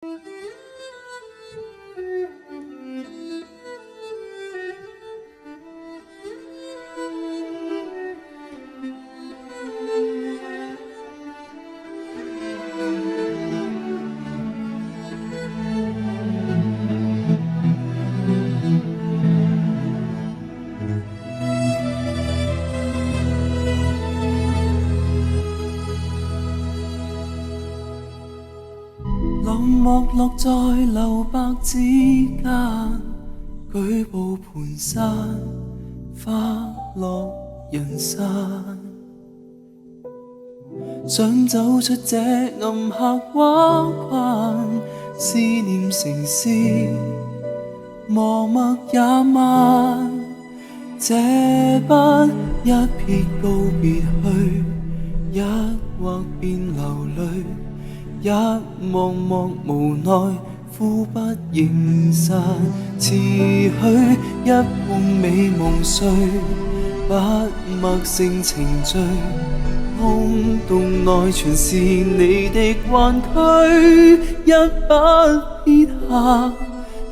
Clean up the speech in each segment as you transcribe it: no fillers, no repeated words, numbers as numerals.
林木落在留白之間，舉步蹣跚，花落人散。想走出這暗黑畫框，思念城市，磨墨也慢。這不一撇告別去，一畫便流淚。一幕幕無奈，呼不應散，辭去一半美夢碎，筆墨成程序，空洞內全是你的彎曲，一筆撇下，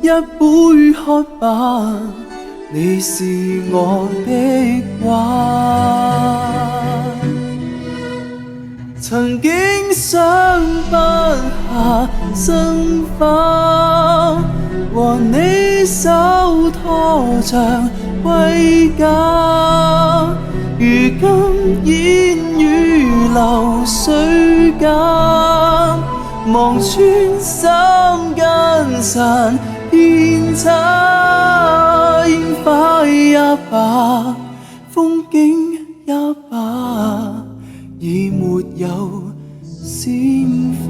一杯喝吧，你是我的畫。曾經想不下生花，和你手拖着歸家，如今煙雨流水間，望穿三更晨遍插，煙花一把，風景一把，已沒有鮮花。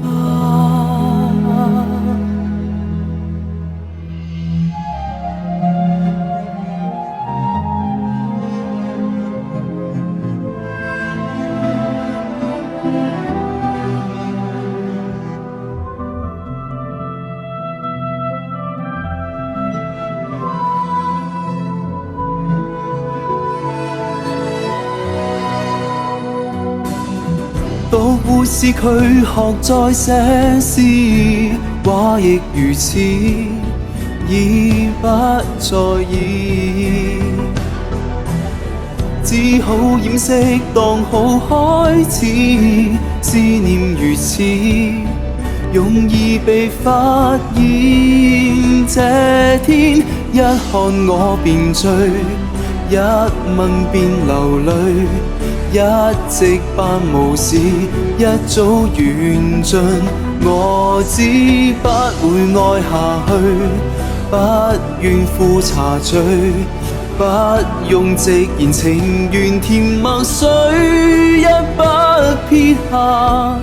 讀活是佢學在寫詩，話亦如此，已不在意，只好掩飾當好開始，思念如此容易被發現。這天一看我便醉，一問便流淚，一直扮無事，一早緣盡。我知不會愛下去，不願負茶醉，不用直言情緣甜墨水，一筆撇下，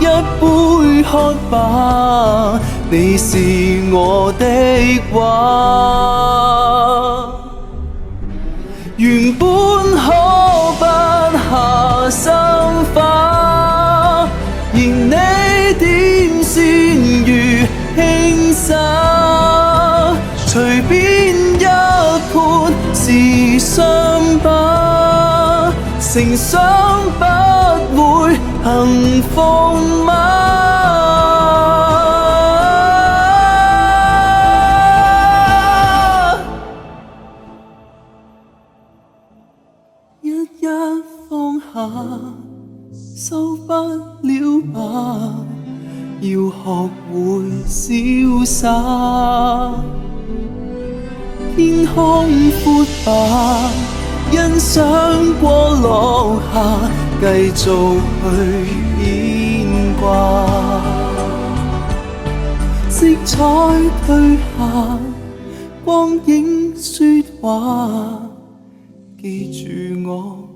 一杯喝吧，你是我的畫。原本可不下生花，然你點線如輕紗，隨便一潑是傷疤，誠想不會幸福嗎？一放下，收不了吧，要學會瀟灑。天空闊吧，欣賞過落霞，繼續去牽掛。色彩褪下，光影說話，記住我